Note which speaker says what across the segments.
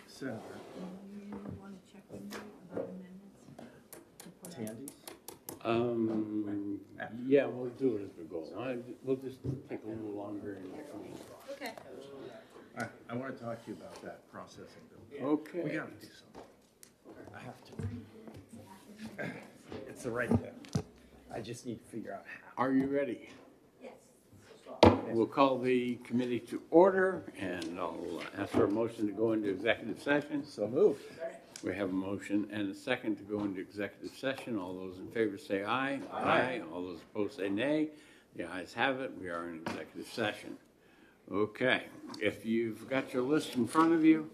Speaker 1: Senator
Speaker 2: You want to check with me about amendments? to put on?
Speaker 1: Tandy?
Speaker 3: Yeah, we'll do it as we go. We'll just take a little longer.
Speaker 2: Okay.
Speaker 1: I want to talk to you about that processing bill.
Speaker 3: Okay.
Speaker 1: We gotta do something. I have to. It's the right thing. I just need to figure out how.
Speaker 3: Are you ready? We'll call the committee to order, and I'll ask for a motion to go into executive session.
Speaker 1: So moved.
Speaker 3: We have a motion and a second to go into executive session. All those in favor say aye.
Speaker 1: Aye.
Speaker 3: All those opposed say nay. The ayes have it. We are in executive session. Okay, if you've got your list in front of you,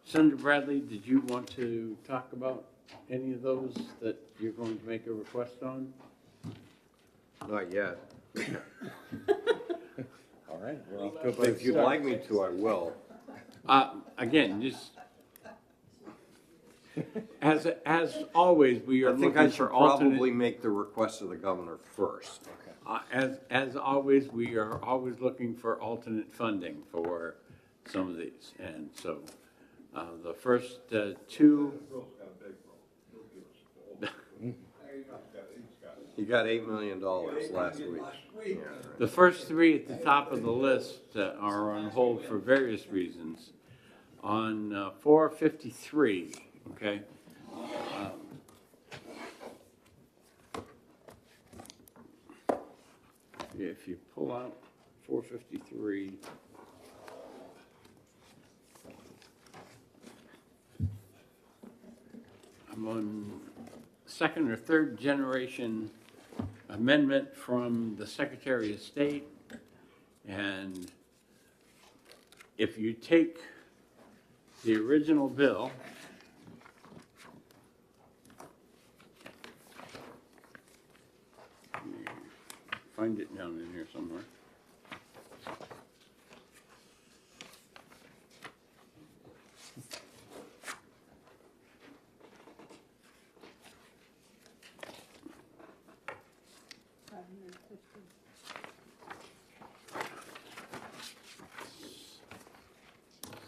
Speaker 3: Senator Bradley, did you want to talk about any of those that you're going to make a request on?
Speaker 4: Not yet.
Speaker 1: All right, we're off to a good
Speaker 4: If you'd
Speaker 1: start.
Speaker 4: like me to, I will.
Speaker 3: Again, just, as always, we are
Speaker 4: I think
Speaker 3: looking
Speaker 4: I
Speaker 3: for
Speaker 4: should
Speaker 3: alternate.
Speaker 4: probably make the request of the governor first.
Speaker 3: As always, we are always looking for alternate funding for some of these. And so, the first two,
Speaker 4: He got $8 million last week. Yeah, right.
Speaker 3: the first three at the top of the list are on hold for various reasons. On 453, okay? If you pull out 453, I'm on second or third generation amendment from the Secretary of State. And if you take the original bill, let me find it down in here somewhere.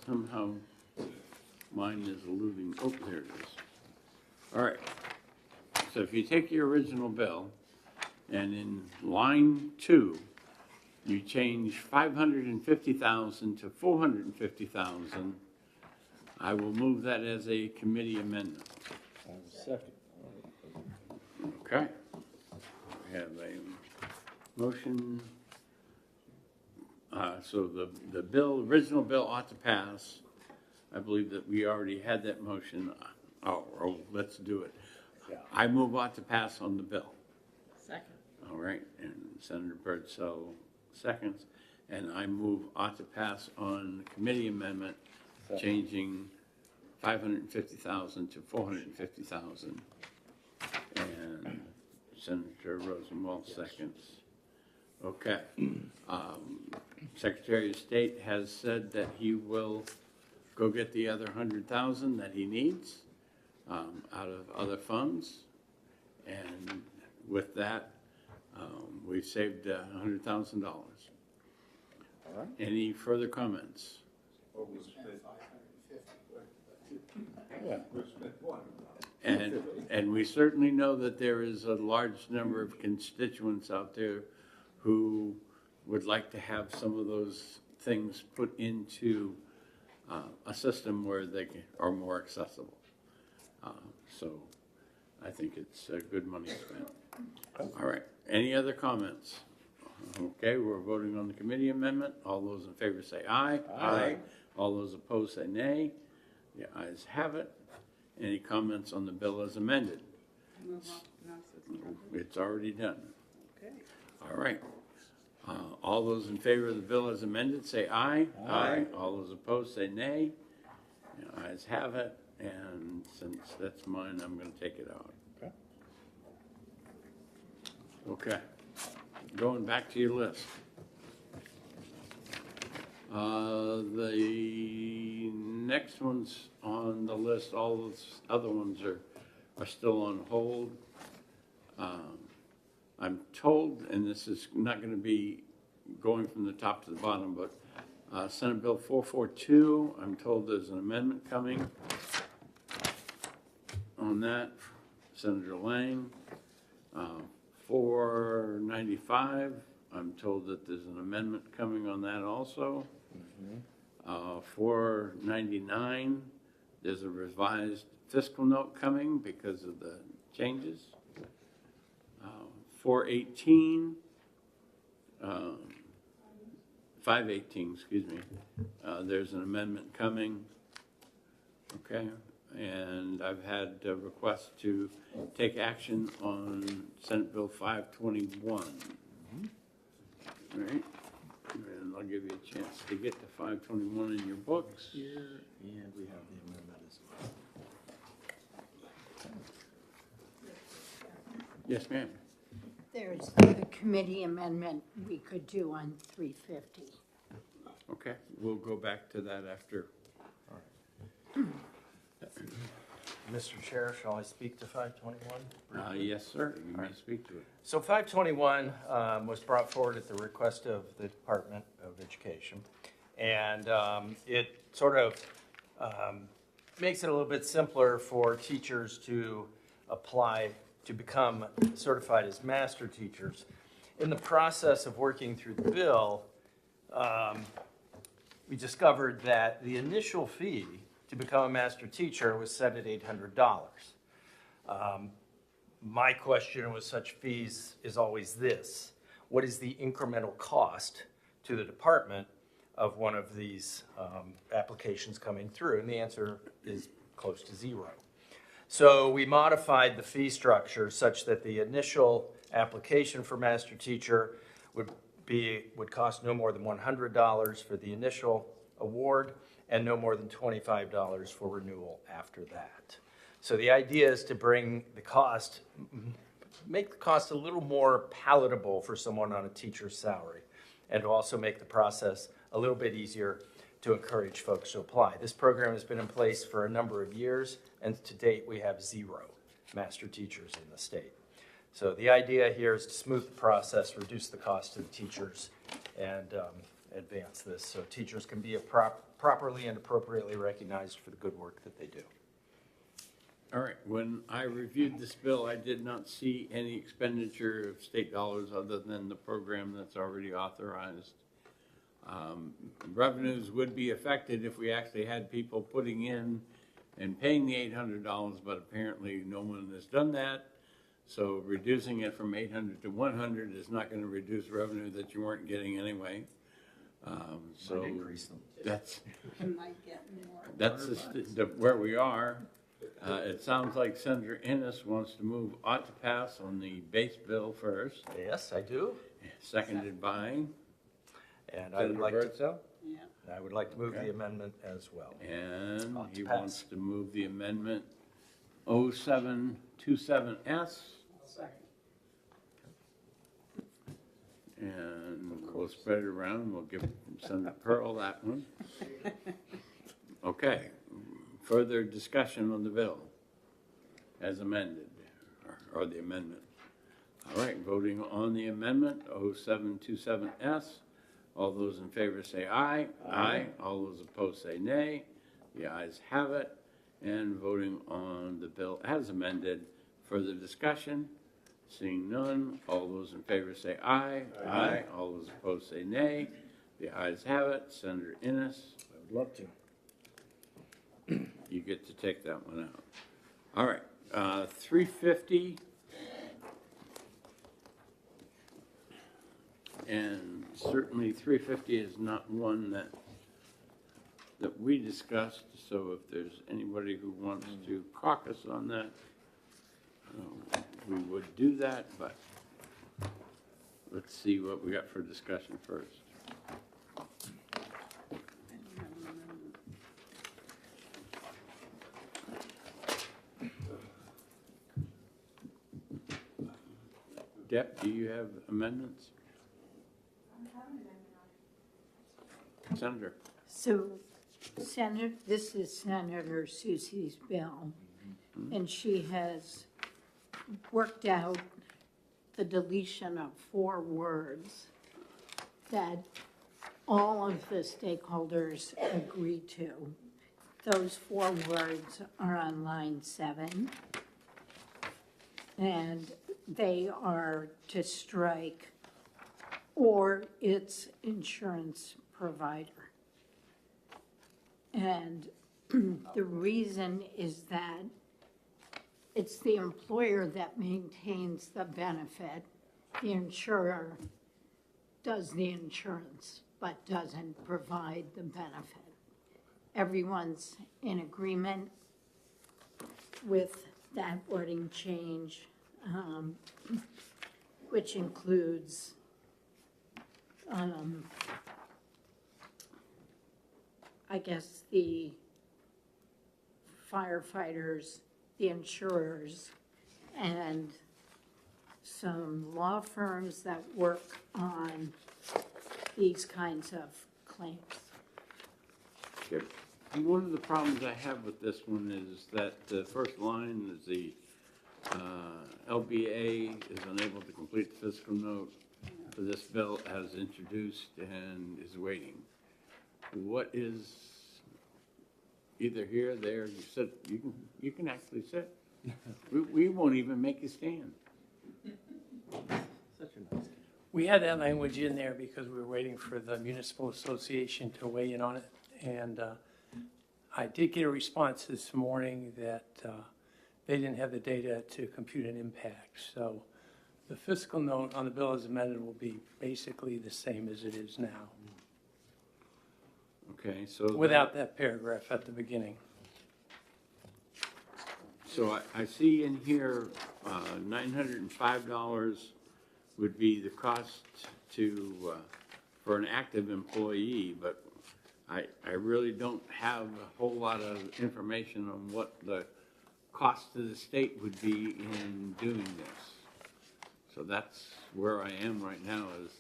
Speaker 3: Somehow mine is eluding, oh, there it is. All right, so if you take your original bill, and in line 2, you change 550,000 to 450,000, I will move that as a committee amendment.
Speaker 1: Second.
Speaker 3: Okay. We have a motion. So the bill, original bill ought to pass. I believe that we already had that motion. Oh, let's do it.
Speaker 1: Yeah.
Speaker 3: I move ought to pass on the bill.
Speaker 2: Second.
Speaker 3: All right, and Senator Birdsell seconds. And I move ought to pass on the committee amendment,
Speaker 1: Second.
Speaker 3: changing 550,000 to 450,000. And Senator Rosenwald seconds. Okay. Secretary of State has said that he will go get the other 100,000 that he needs out of other funds. And with that, we've saved $100,000.
Speaker 1: All right.
Speaker 3: Any further comments?
Speaker 1: Yeah.
Speaker 3: And we certainly know that there is a large number of constituents out there who would like to have some of those things put into a system where they are more accessible. So I think it's good money spent. All right, any other comments? Okay, we're voting on the committee amendment. All those in favor say aye.
Speaker 1: Aye.
Speaker 3: All those opposed say nay. The ayes have it. Any comments on the bill as amended? It's already done.
Speaker 2: Okay.
Speaker 3: All right. All those in favor of the bill as amended, say aye.
Speaker 1: Aye.
Speaker 3: All those opposed, say nay. The ayes have it, and since that's mine, I'm going to take it out.
Speaker 1: Okay.
Speaker 3: Okay. Going back to your list. The next ones on the list, all those other ones are still on hold. I'm told, and this is not going to be going from the top to the bottom, but Senate Bill 442, I'm told there's an amendment coming on that, Senator Lang. 495, I'm told that there's an amendment coming on that also. 499, there's a revised fiscal note coming because of the changes. 418, 518, excuse me, there's an amendment coming. Okay, and I've had a request to take action on Senate Bill 521. All right, and I'll give you a chance to get to 521 in your books.
Speaker 1: Here, and we have the amendment as well.
Speaker 3: Yes, ma'am.
Speaker 5: There's the committee amendment we could do on 350.
Speaker 3: Okay, we'll go back to that after.
Speaker 6: Mr. Chair, shall I speak to 521?
Speaker 3: Yes, sir, you may speak to it.
Speaker 6: So 521 was brought forward at the request of the Department of Education. And it sort of makes it a little bit simpler for teachers to apply to become certified as master teachers. In the process of working through the bill, we discovered that the initial fee to become a master teacher was set at $800. My question with such fees is always this: what is the incremental cost to the department of one of these applications coming through? And the answer is close to zero. So we modified the fee structure such that the initial application for master teacher would cost no more than $100 for the initial award and no more than $25 for renewal after that. So the idea is to make the cost a little more palatable for someone on a teacher's salary, and to also make the process a little bit easier to encourage folks to apply. This program has been in place for a number of years, and to date we have 0 master teachers in the state. So the idea here is to smooth the process, reduce the cost to the teachers, and advance this so teachers can be properly and appropriately recognized for the good work that they do.
Speaker 3: All right, when I reviewed this bill, I did not see any expenditure of state dollars other than the program that's already authorized. Revenues would be affected if we actually had people putting in and paying the $800, but apparently no one has done that. So reducing it from 800 to 100 is not going to reduce revenue that you weren't getting anyway. So
Speaker 6: Might increase them.
Speaker 3: that's
Speaker 5: It might get more.
Speaker 3: that's where we are. It sounds like Senator Ennis wants to move ought to pass on the base bill first,
Speaker 6: Yes, I do.
Speaker 3: seconded by
Speaker 6: And I would
Speaker 3: Senator
Speaker 6: like to,
Speaker 3: Birdsell.
Speaker 5: Yeah.
Speaker 6: I would like to move
Speaker 3: Okay.
Speaker 6: the amendment as well.
Speaker 3: And
Speaker 6: Ought to
Speaker 3: he
Speaker 6: pass.
Speaker 3: wants to move the amendment 0727S. And we'll spread it around. We'll give Senator Pearl that one. Okay. Further discussion on the bill as amended, or the amendment. All right, voting on the amendment, 0727S. All those in favor say aye. Aye. All those opposed say nay. The ayes have it. And voting on the bill as amended. Further discussion? Seeing none. All those in favor say aye. Aye. All those opposed say nay. The ayes have it. Senator Ennis,
Speaker 1: I would love to.
Speaker 3: you get to take that one out. All right, 350. And certainly 350 is not one that we discussed, so if there's anybody who wants to caucus on that, we would do that, but let's see what we got for discussion first. Deb, do you have amendments? Senator.
Speaker 5: So this is Senator Susie's bill, and she has worked out the deletion of 4 words that all of the stakeholders agree to. Those 4 words are on line 7. And they are to strike or its insurance provider. And the reason is that it's the employer that maintains the benefit. The insurer does the insurance, but doesn't provide the benefit. Everyone's in agreement with that wording change, which includes I guess the firefighters, the insurers, and some law firms that work on these kinds of claims.
Speaker 3: Okay. And one of the problems I have with this one is that the first line is the LBA is unable to complete the fiscal note for this bill as introduced and is waiting. What is either here, there, you said, you can actually sit. We won't even make you stand.
Speaker 1: Such a nice.
Speaker 7: We had that language in there because we were waiting for the municipal association to weigh in on it. And I did get a response this morning that they didn't have the data to compute an impact. So the fiscal note on the bill as amended will be basically the same as it is now,
Speaker 3: Okay, so.
Speaker 7: without that paragraph at the beginning.
Speaker 3: So I see in here, $905 would be the cost to, for an active employee, but I really don't have a whole lot of information on what the cost to the state would be in doing this. So that's where I am right now is,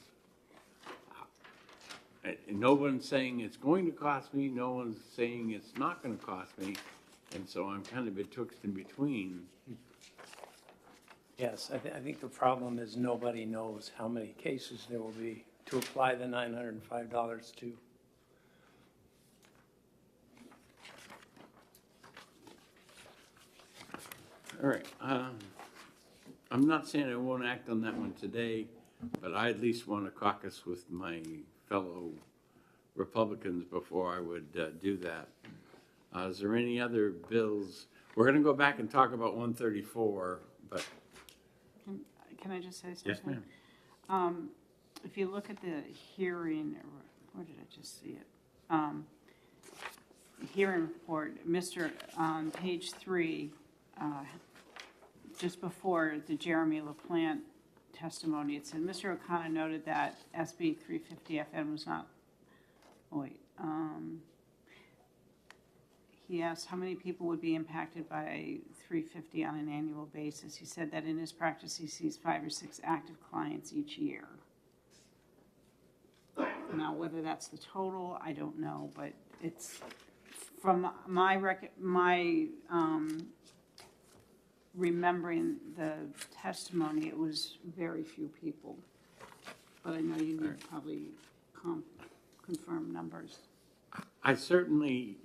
Speaker 3: no one's saying it's going to cost me, no one's saying it's not gonna cost me, and so I'm kind of betwixt and between.
Speaker 7: Yes, I think the problem is nobody knows how many cases there will be to apply the $905 to.
Speaker 3: All right, I'm not saying I won't act on that one today, but I at least want to caucus with my fellow Republicans before I would do that. Is there any other bills? We're going to go back and talk about 134, but.
Speaker 2: Can I just say something?
Speaker 3: Yes, ma'am.
Speaker 2: If you look at the hearing, where did I just see it? Hearing report, on page 3, just before the Jeremy LaPlante testimony, it said, Mr. O'Connor noted that SB 350FN was not, he asked how many people would be impacted by 350 on an annual basis. He said that in his practice, he sees 5 or 6 active clients each year. Now, whether that's the total, I don't know, but it's, from my remembering the testimony, it was very few people. But I know you need probably confirm numbers.
Speaker 3: I certainly,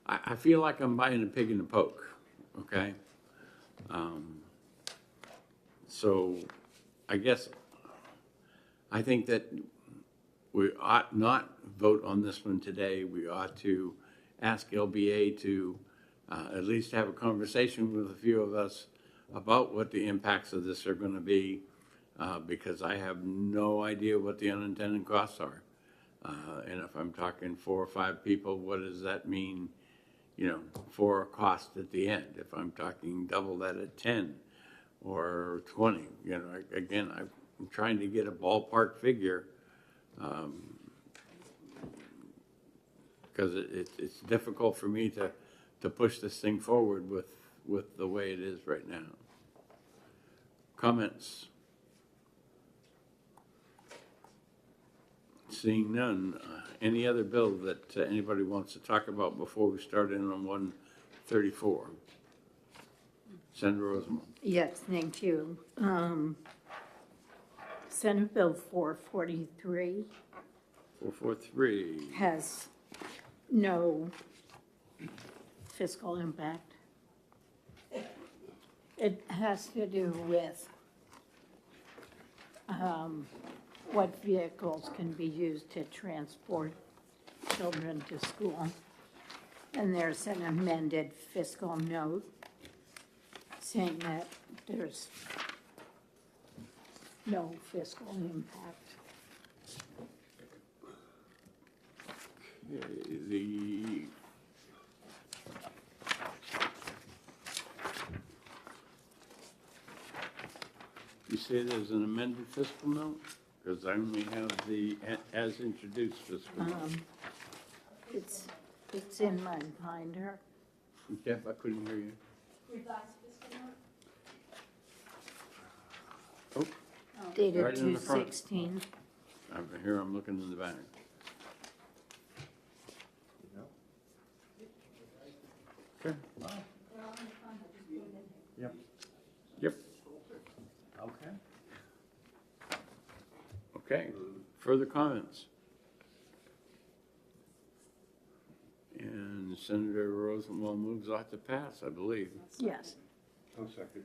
Speaker 3: I feel like I'm buying a pig in the poke, okay? So I guess, I think that we ought not vote on this one today. We ought to ask LBA to at least have a conversation with a few of us about what the impacts of this are going to be, because I have no idea what the unintended costs are. And if I'm talking 4 or 5 people, what does that mean, for a cost at the end? If I'm talking double that at 10 or 20, again, I'm trying to get a ballpark figure, because it's difficult for me to push this thing forward with the way it is right now. Comments? Seeing none, any other bill that anybody wants to talk about before we start in on 134? Senator Rosenbaum.
Speaker 5: Yes, thank you. Senate Bill 443
Speaker 3: 443.
Speaker 5: has no fiscal impact. It has to do with what vehicles can be used to transport children to school. And there's an amended fiscal note saying that there's no fiscal impact.
Speaker 3: The, you say there's an amended fiscal note? Because I only have the as introduced fiscal note.
Speaker 5: It's in my binder.
Speaker 3: Jeff, I couldn't hear you. Oh,
Speaker 5: Dated
Speaker 3: Right in the front.
Speaker 5: 2/16.
Speaker 3: over here, I'm looking in the back. Okay.
Speaker 1: Yep.
Speaker 3: Yep,
Speaker 1: Okay.
Speaker 3: okay. Further comments? And Senator Rosenwald moves ought to pass, I believe.
Speaker 5: Yes.
Speaker 4: I'll second.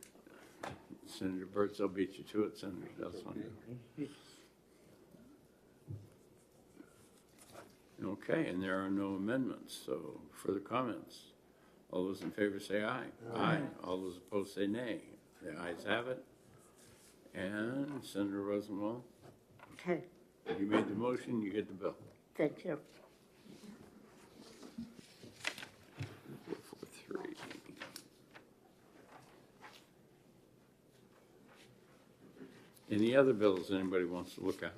Speaker 3: Senator Burt's, I'll beat you to it, Senator Delafonte. Okay, and there are no amendments, so further comments? All those in favor say aye. Aye. All those opposed say nay. The ayes have it. And Senator Rosenwald,
Speaker 5: Okay,
Speaker 3: you made the motion, you get the bill.
Speaker 5: thank you.
Speaker 3: 443. Any other bills anybody wants to look at?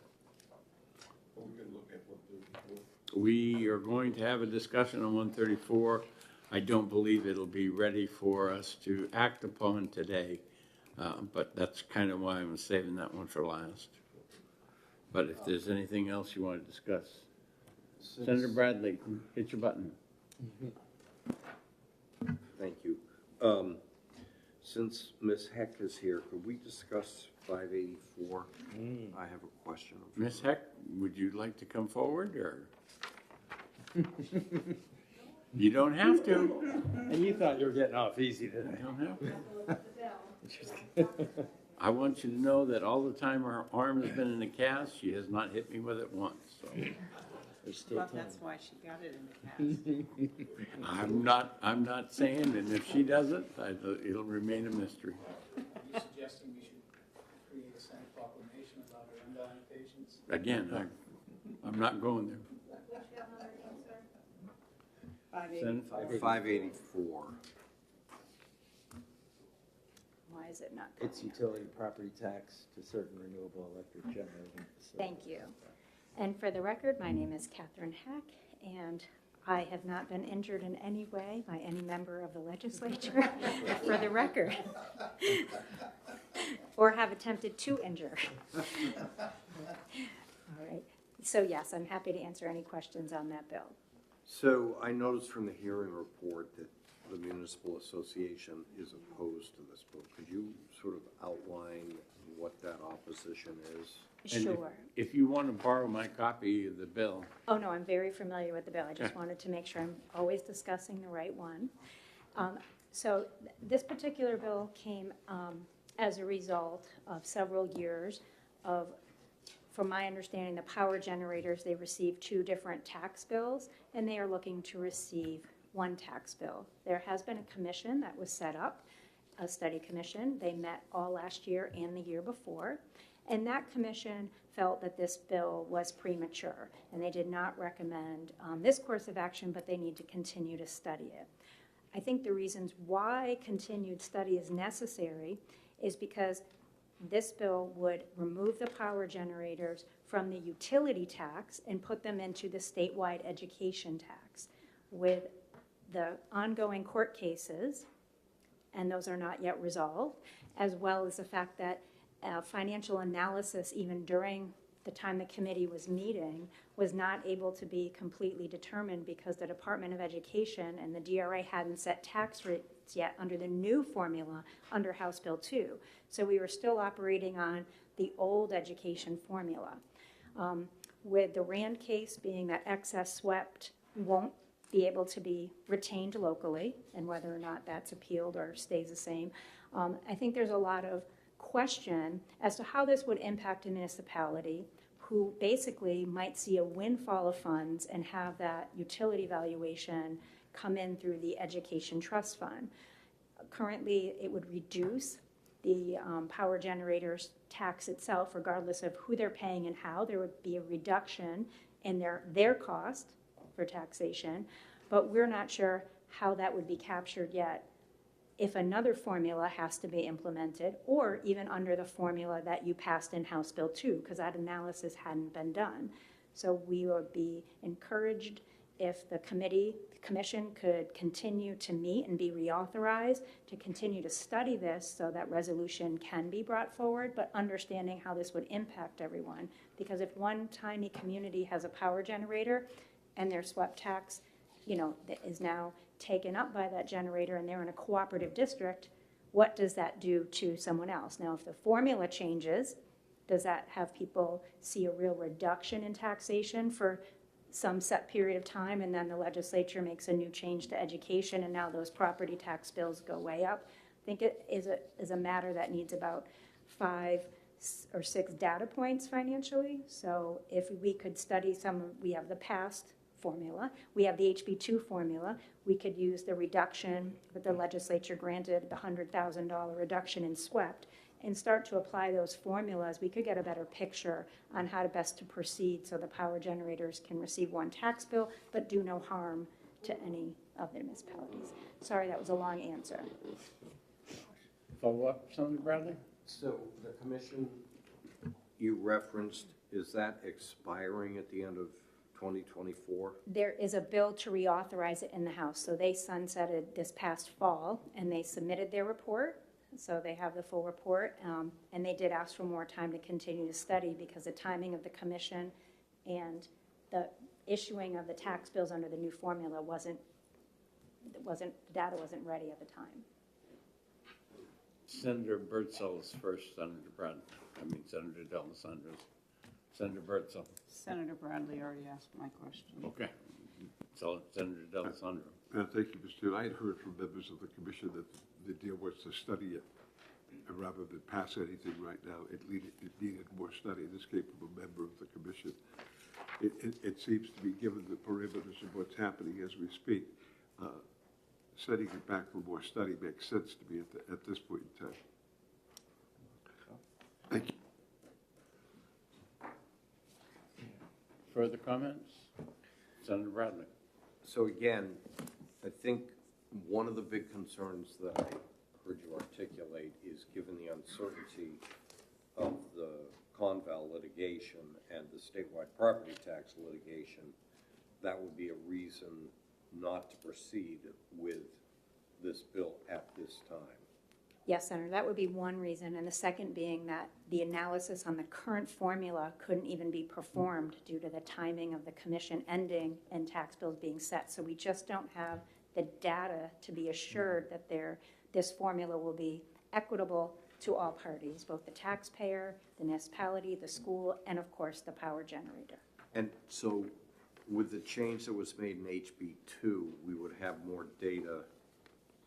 Speaker 3: We are going to have a discussion on 134. I don't believe it'll be ready for us to act upon today, but that's kind of why I'm saving that one for last. But if there's anything else you want to discuss, Senator Bradley, hit your button.
Speaker 4: Thank you. Since Ms. Heck is here, could we discuss 584? I have a question.
Speaker 3: Ms. Heck, would you like to come forward, or? You don't have to.
Speaker 1: And you thought you were getting off easy today.
Speaker 3: You don't have to. I want you to know that all the time her arm has been in a cast, she has not hit me with it once, so.
Speaker 1: There's still
Speaker 2: Well,
Speaker 1: time.
Speaker 2: that's why she got it in the past.
Speaker 3: I'm not saying, and if she doesn't, it'll remain a mystery.
Speaker 8: Are you suggesting we should create a Senate proclamation about our undying patience?
Speaker 3: Again, I'm not going there.
Speaker 2: 584.
Speaker 4: 584.
Speaker 9: Why is it not?
Speaker 1: It's utility property tax to certain renewable electric generators.
Speaker 9: Thank you. And for the record, my name is Catherine Hack, and I have not been injured in any way by any member of the legislature, for the record, or have attempted to injure. All right. So yes, I'm happy to answer any questions on that bill.
Speaker 4: So I noticed from the hearing report that the municipal association is opposed to this bill. Could you sort of outline what that opposition is?
Speaker 3: And
Speaker 9: Sure.
Speaker 3: If you want to borrow my copy of the bill,
Speaker 9: Oh, no, I'm very familiar with the bill. I just
Speaker 3: Okay.
Speaker 9: wanted to make sure I'm always discussing the right one. So this particular bill came as a result of several years of, from my understanding, the power generators, they received 2 different tax bills, and they are looking to receive 1 tax bill. There has been a commission that was set up, a study commission. They met all last year and the year before. And that commission felt that this bill was premature, and they did not recommend this course of action, but they need to continue to study it. I think the reasons why continued study is necessary is because this bill would remove the power generators from the utility tax and put them into the statewide education tax. With the ongoing court cases, and those are not yet resolved, as well as the fact that financial analysis, even during the time the committee was meeting, was not able to be completely determined because the Department of Education and the DRA hadn't set tax rate rates yet under the new formula under House Bill 2. So we were still operating on the old education formula. With the Rand case being that excess swept won't be able to be retained locally, and whether or not that's appealed or stays the same, I think there's a lot of question as to how this would impact a municipality who basically might see a windfall of funds and have that utility valuation come in through the education trust fund. Currently, it would reduce the power generators tax itself, regardless of who they're paying and how. There would be a reduction in their cost for taxation, but we're not sure how that would be captured yet if another formula has to be implemented, or even under the formula that you passed in House Bill 2, because that analysis hadn't been done. So we would be encouraged if the commission could continue to meet and be reauthorized to continue to study this so that resolution can be brought forward, but understanding how this would impact everyone. Because if one tiny community has a power generator and their swept tax, that is now taken up by that generator and they're in a cooperative district, what does that do to someone else? Now, if the formula changes, does that have people see a real reduction in taxation for some set period of time, and then the legislature makes a new change to education and now those property tax bills go way up? I think it is a matter that needs about 5 or 6 data points financially. So if we could study we have the past formula, we have the HB2 formula, we could use the reduction that the legislature granted, the $100,000 reduction in SWEPT, and start to apply those formulas. We could get a better picture on how to best to proceed so the power generators can receive one tax bill but do no harm to any of the municipalities. Sorry, that was a long answer.
Speaker 3: Follow up, Senator Bradley?
Speaker 4: So the commission you referenced, is that expiring at the end of 2024?
Speaker 9: There is a bill to reauthorize it in the House. So they sunsetted this past fall and they submitted their report. So they have the full report, and they did ask for more time to continue to study because the timing of the commission and the issuing of the tax bills under the new formula the data wasn't ready at the time.
Speaker 3: Senator Birdsall is first, Senator D'Alessandro's. Senator Birdsall.
Speaker 2: Senator Bradley already asked my question.
Speaker 3: Okay. So Senator D'Alessandro.
Speaker 10: Thank you, Mr. Chairman. I had heard from members of the commission that the deal was to study it, and rather than pass anything right now, it needed more study. This came from a member of the commission. It seems to be, given the parameters of what's happening as we speak, setting it back for more study makes sense to me at this point in time. Thank you.
Speaker 3: Further comments? Senator Bradley.
Speaker 4: So again, I think one of the big concerns that I heard you articulate is, given the uncertainty of the Conval litigation and the statewide property tax litigation, that would be a reason not to proceed with this bill at this time.
Speaker 9: Yes, Senator, that would be one reason, and the second being that the analysis on the current formula couldn't even be performed due to the timing of the commission ending and tax bills being set. So we just don't have the data to be assured that this formula will be equitable to all parties, both the taxpayer, the municipality, the school, and of course the power generator.
Speaker 4: And so with the change that was made in HB2, we would have more data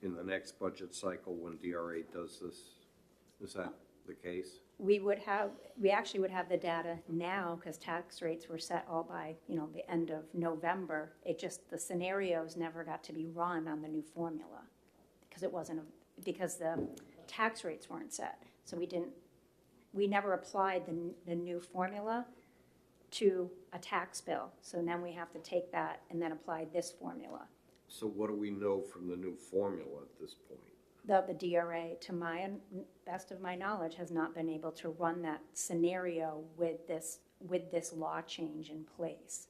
Speaker 4: in the next budget cycle when DRA does this. Is that the case?
Speaker 9: We actually would have the data now because tax rates were set all by, the end of November. The scenarios never got to be run on the new formula because the tax rates weren't set. So we never applied the new formula to a tax bill. So then we have to take that and then apply this formula.
Speaker 4: So what do we know from the new formula at this point?
Speaker 9: The DRA, to my best of my knowledge, has not been able to run that scenario with this law change in place.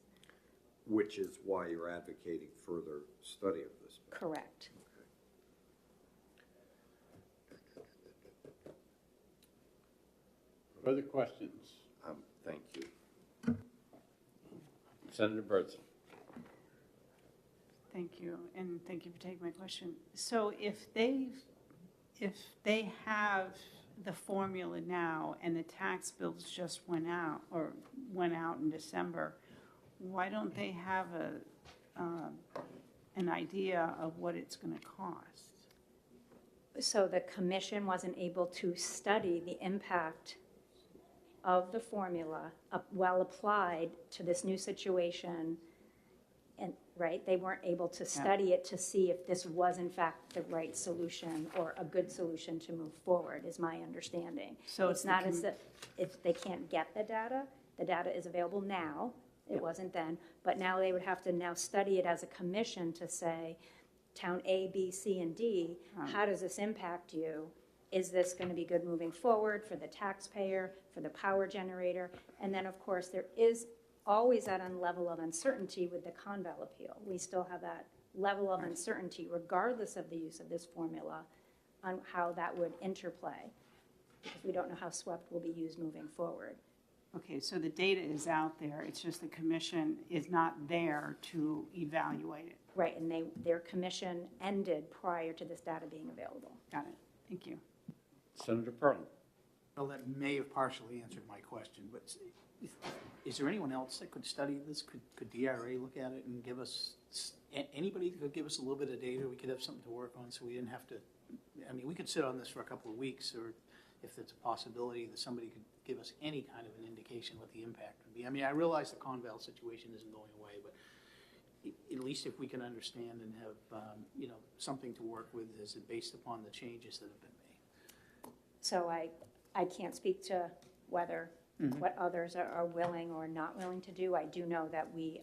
Speaker 4: Which is why you're advocating further study of this.
Speaker 9: Correct.
Speaker 3: Further questions?
Speaker 4: Thank you.
Speaker 3: Senator Birdsall.
Speaker 2: Thank you, and thank you for taking my question. So if they have the formula now and the tax bills just went out in December, why don't they have an idea of what it's going to cost?
Speaker 9: So the commission wasn't able to study the impact of the formula well applied to this new situation. And, right, they weren't able to study it to see if this was in fact the right solution or a good solution to move forward, is my understanding.
Speaker 2: So
Speaker 9: It's not as if they can't get the data is available now, it wasn't then, but now they would have to now study it as a commission to say, town A, B, C, and D, how does this impact you? Is this going to be good moving forward for the taxpayer, for the power generator? And then, of course, there is always that level of uncertainty with the Conval appeal. We still have that level of uncertainty regardless of the use of this formula on how that would interplay, because we don't know how SWEPT will be used moving forward.
Speaker 2: Okay, so the data is out there, it's just the commission is not there to evaluate it.
Speaker 9: Right, and their commission ended prior to this data being available.
Speaker 2: Got it, thank you.
Speaker 3: Senator Pearl.
Speaker 11: Well, that may have partially answered my question, but is there anyone else that could study this? Could DRA look at it and give us, anybody could give us a little bit of data? We could have something to work on so we didn't have to, I mean, we could sit on this for a couple of weeks, or if it's a possibility that somebody could give us any kind of an indication what the impact would be. I mean, I realize the Conval situation isn't going away, but at least if we can understand and have, something to work with, is it based upon the changes that have been made?
Speaker 9: So I can't speak to whether what others are willing or not willing to do. I do know that we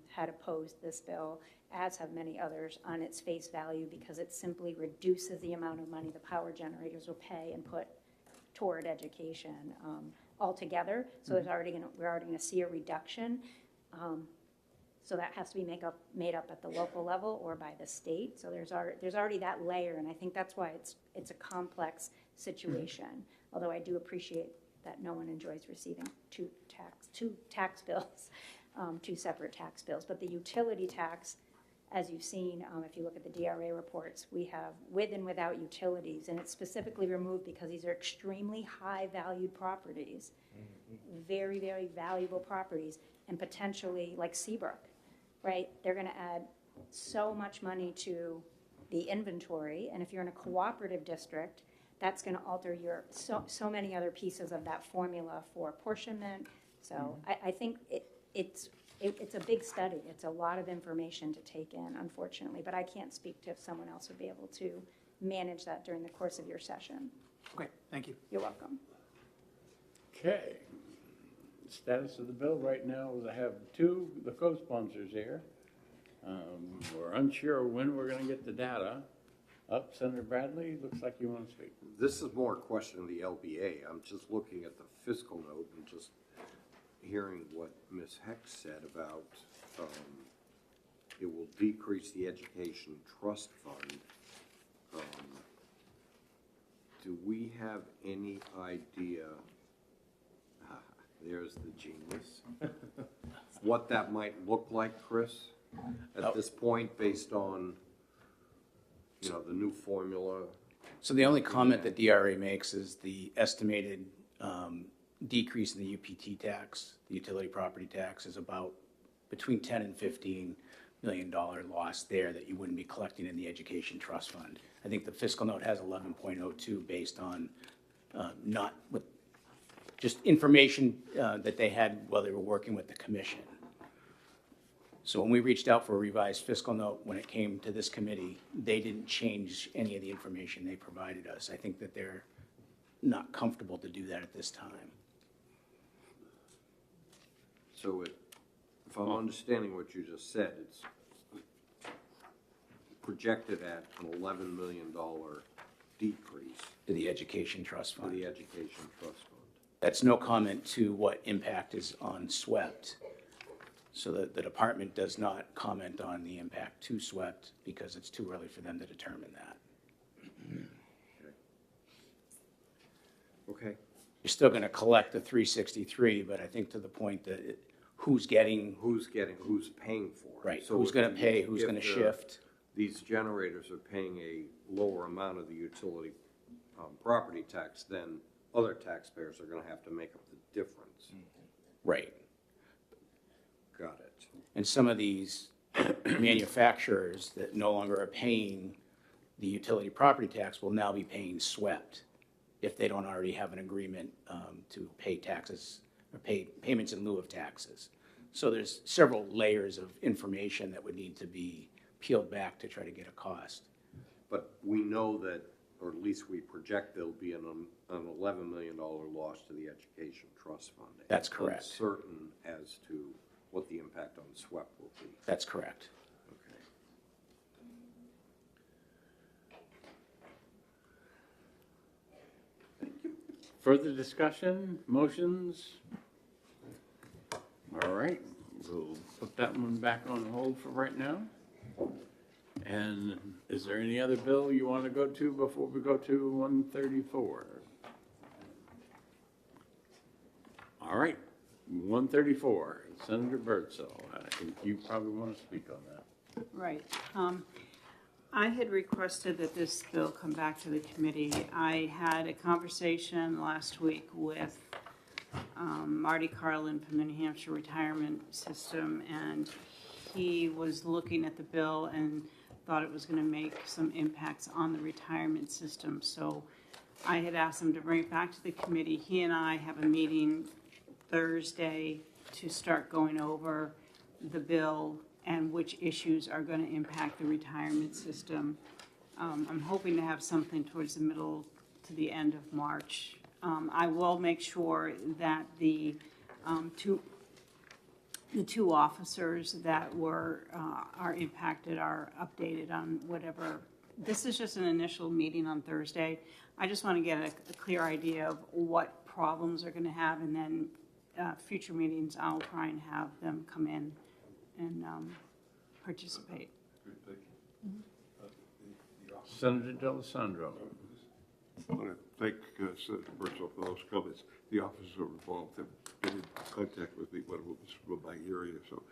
Speaker 9: had opposed this bill, as have many others, on its face value, because it simply reduces the amount of money the power generators will pay and put toward education altogether. So we're already going to see a reduction. So that has to be made up at the local level or by the state. So there's already that layer, and I think that's why it's a complex situation. Although I do appreciate that no one enjoys receiving two tax bills, two separate tax bills. But the utility tax, as you've seen, if you look at the DRA reports, we have with and without utilities, and it's specifically removed because these are extremely high valued properties, very, very valuable properties, and potentially like Seabrook, right? They're going to add so much money to the inventory, and if you're in a cooperative district, that's going to alter your so many other pieces of that formula for apportionment. So I think it's a big study. It's a lot of information to take in, unfortunately, but I can't speak to if someone else would be able to manage that during the course of your session.
Speaker 11: Okay, thank you.
Speaker 9: You're welcome.
Speaker 3: Okay. Status of the bill right now is I have the co-sponsors here. We're unsure when we're going to get the data. Up, Senator Bradley, looks like you want to speak.
Speaker 4: This is more a question of the LBA. I'm just looking at the fiscal note and just hearing what Ms. Heck said about it will decrease the education trust fund. Do we have any idea, there's the genius, what that might look like, Chris, at this point, based on the new formula?
Speaker 12: So the only comment that DRA makes is the estimated decrease in the UPT tax, the utility property tax, is about between $10 and $15 million loss there that you wouldn't be collecting in the education trust fund. I think the fiscal note has 11.02 based on not with just information that they had while they were working with the commission. So when we reached out for a revised fiscal note, when it came to this committee, they didn't change any of the information they provided us. I think that they're not comfortable to do that at this time.
Speaker 4: So if I'm understanding what you just said, it's projected at an $11 million decrease
Speaker 12: To the education trust
Speaker 4: for
Speaker 12: fund.
Speaker 4: the education trust fund.
Speaker 12: That's no comment to what impact is on SWEPT. So the department does not comment on the impact to SWEPT because it's too early for them to determine that.
Speaker 4: Okay.
Speaker 12: You're still going to collect the 363, but I think to the point that who's getting,
Speaker 4: who's paying for it.
Speaker 12: right,
Speaker 4: So
Speaker 12: who's
Speaker 4: if
Speaker 12: gonna
Speaker 4: the-
Speaker 12: pay, who's
Speaker 4: if
Speaker 12: gonna
Speaker 4: the-
Speaker 12: shift.
Speaker 4: These generators are paying a lower amount of the utility property tax, then other taxpayers are gonna have to make up the difference.
Speaker 12: Right.
Speaker 4: Got it.
Speaker 12: And some of these manufacturers that no longer are paying the utility property tax will now be paying SWEPT if they don't already have an agreement to pay taxes or pay payments in lieu of taxes. So there's several layers of information that would need to be peeled back to try to get a cost.
Speaker 4: But we know that, or at least we project there'll be an $11 million loss to the Education Trust Fund.
Speaker 12: That's correct.
Speaker 4: Uncertain as to what the impact on SWEP will be.
Speaker 12: That's correct.
Speaker 4: Okay.
Speaker 3: Further discussion, motions? All right, we'll put that one back on hold for right now. And is there any other bill you want to go to before we go to 134? All right, 134, Senator Birdsell. I think you probably want to speak on that.
Speaker 2: Right. I had requested that this bill come back to the committee. I had a conversation last week with Marty Carlin from the New Hampshire Retirement System, and he was looking at the bill and thought it was going to make some impacts on the retirement system. So I had asked him to bring it back to the committee. He and I have a meeting Thursday to start going over the bill and which issues are going to impact the retirement system. I'm hoping to have something towards the middle to the end of March. I will make sure that the two officers that are impacted are updated on whatever. This is just an initial meeting on Thursday. I just want to get a clear idea of what problems are going to have, and then future meetings, I'll try and have them come in and participate.
Speaker 3: Senator D'Alessandro.
Speaker 10: I want to thank Senator Birdsell for those comments. The officers who are involved have been in contact with me, one of them is from my area, so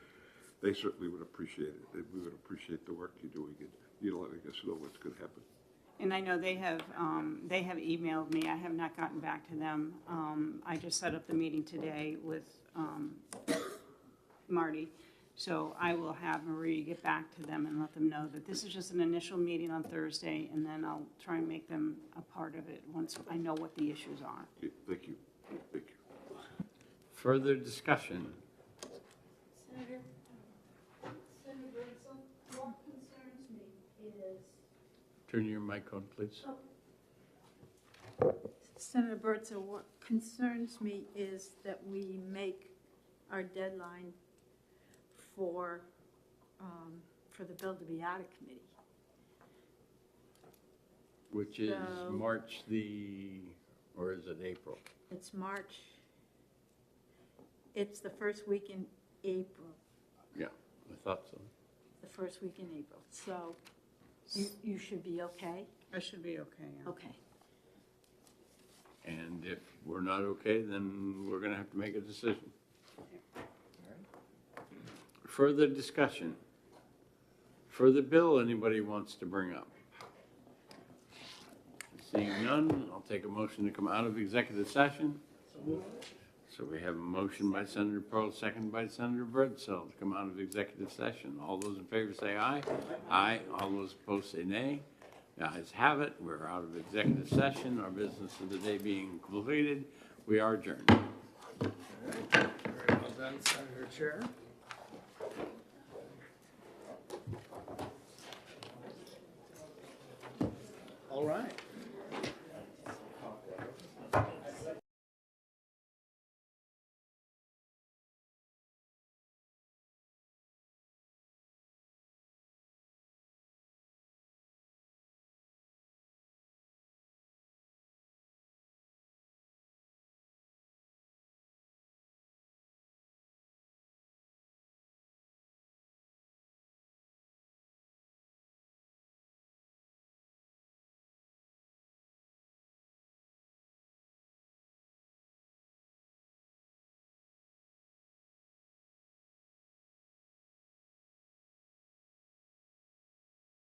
Speaker 10: they certainly would appreciate it. And we would appreciate the work you're doing and you letting us know what's going to happen.
Speaker 2: And I know they have emailed me. I have not gotten back to them. I just set up the meeting today with Marty. So I will have Marie get back to them and let them know that this is just an initial meeting on Thursday, and then I'll try and make them a part of it once I know what the issues are.
Speaker 10: Okay, thank you. Thank you.
Speaker 3: Further discussion?
Speaker 5: Senator Birdsell, what concerns me is...
Speaker 3: Turn your mic on, please.
Speaker 13: Senator Birdsell, what concerns me is that we make our deadline for the bill to be out of committee.
Speaker 3: Which is
Speaker 13: So-
Speaker 3: March or is it April?
Speaker 13: It's March. It's the first week in April,
Speaker 3: Yeah, I thought so.
Speaker 13: the first week in April. So you should be okay?
Speaker 2: I should be okay, yeah.
Speaker 13: Okay.
Speaker 3: And if we're not okay, then we're going to have to make a decision. Further discussion? Further bill anybody wants to bring up? Seeing none, I'll take a motion to come out of executive session. So we have a motion by Senator Pearl, second by Senator Birdsell to come out of executive session. All those in favor say aye. Aye. All those opposed say nay. The ayes have it. We're out of executive session. Our business of the day being completed. We are adjourned.
Speaker 1: Very well done, Senator Chair. All right.